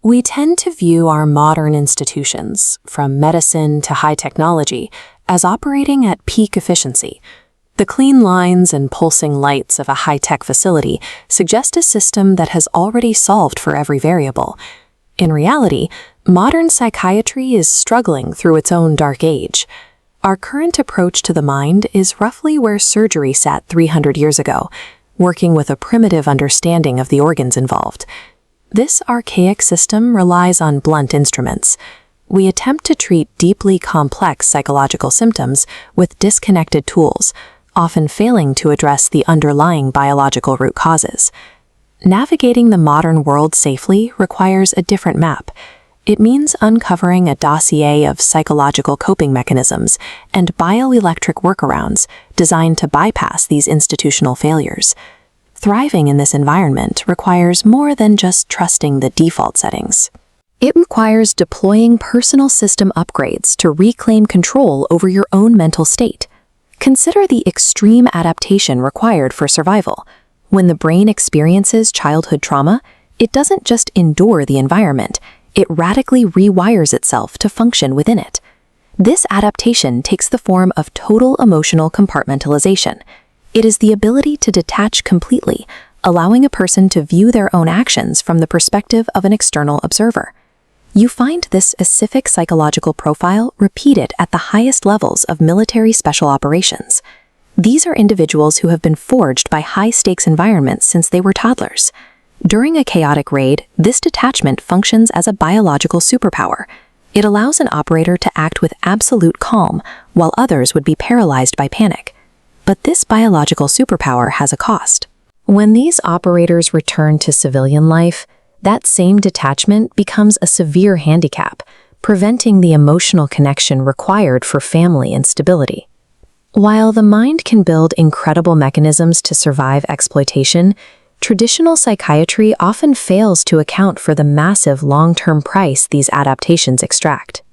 We tend to view our modern institutions, from medicine to high technology, as operating at peak efficiency. The clean lines and pulsing lights of a high-tech facility suggest a system that has already solved for every variable. In reality, modern psychiatry is struggling through its own dark age. Our current approach to the mind is roughly where surgery sat 300 years ago, working with a primitive understanding of the organs involved. This archaic system relies on blunt instruments. We attempt to treat deeply complex psychological symptoms with disconnected tools, often failing to address the underlying biological root causes. Navigating the modern world safely requires a different map. It means uncovering a dossier of psychological coping mechanisms and bioelectric workarounds designed to bypass these institutional failures. Thriving in this environment requires more than just trusting the default settings. It requires deploying personal system upgrades to reclaim control over your own mental state. Consider the extreme adaptation required for survival. When the brain experiences childhood trauma, it doesn't just endure the environment, it radically rewires itself to function within it. This adaptation takes the form of total emotional compartmentalization. It is the ability to detach completely, allowing a person to view their own actions from the perspective of an external observer. You find this specific psychological profile repeated at the highest levels of military special operations. These are individuals who have been forged by high-stakes environments since they were toddlers. During a chaotic raid, this detachment functions as a biological superpower. It allows an operator to act with absolute calm, while others would be paralyzed by panic. But this biological superpower has a cost. When these operators return to civilian life, that same detachment becomes a severe handicap, preventing the emotional connection required for family and stability. While the mind can build incredible mechanisms to survive exploitation, traditional psychiatry often fails to account for the massive long-term price these adaptations extract.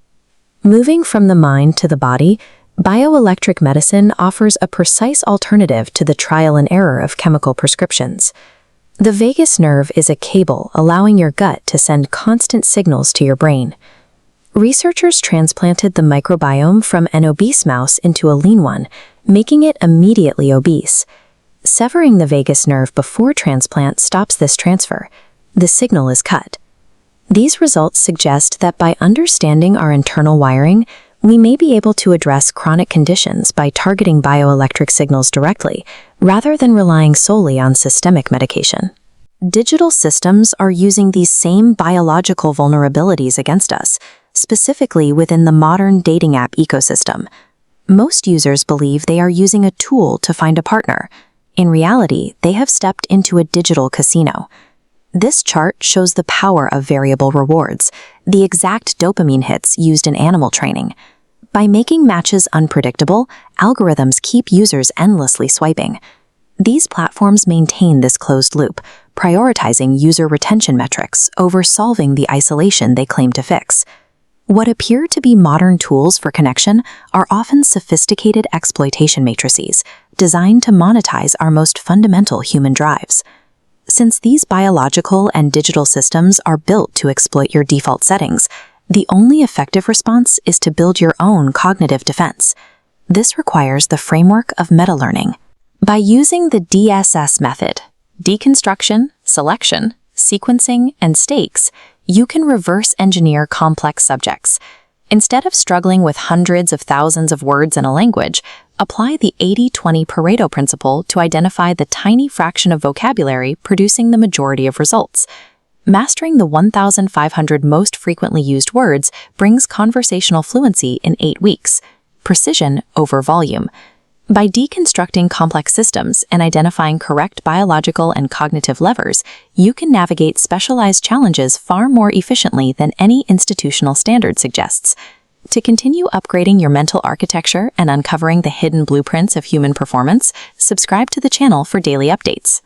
Moving from the mind to the body, bioelectric medicine offers a precise alternative to the trial and error of chemical prescriptions. The vagus nerve is a cable allowing your gut to send constant signals to your brain. Researchers transplanted the microbiome from an obese mouse into a lean one, making it immediately obese. Severing the vagus nerve before transplant stops this transfer. The signal is cut. These results suggest that by understanding our internal wiring, we may be able to address chronic conditions by targeting bioelectric signals directly, rather than relying solely on systemic medication. Digital systems are using these same biological vulnerabilities against us, specifically within the modern dating app ecosystem. Most users believe they are using a tool to find a partner. In reality, they have stepped into a digital casino. This chart shows the power of variable rewards, the exact dopamine hits used in animal training. By making matches unpredictable, algorithms keep users endlessly swiping. These platforms maintain this closed loop, prioritizing user retention metrics over solving the isolation they claim to fix. What appear to be modern tools for connection are often sophisticated exploitation matrices, designed to monetize our most fundamental human drives. Since these biological and digital systems are built to exploit your default settings, the only effective response is to build your own cognitive defense. This requires the framework of meta-learning. By using the DSS method, deconstruction, selection, sequencing, and stakes, you can reverse engineer complex subjects. Instead of struggling with hundreds of thousands of words in a language, apply the 80-20 Pareto principle to identify the tiny fraction of vocabulary producing the majority of results. Mastering the 1,500 most frequently used words brings conversational fluency in 8 weeks. Precision over volume. By deconstructing complex systems and identifying correct biological and cognitive levers, you can navigate specialized challenges far more efficiently than any institutional standard suggests. To continue upgrading your mental architecture and uncovering the hidden blueprints of human performance, subscribe to the channel for daily updates.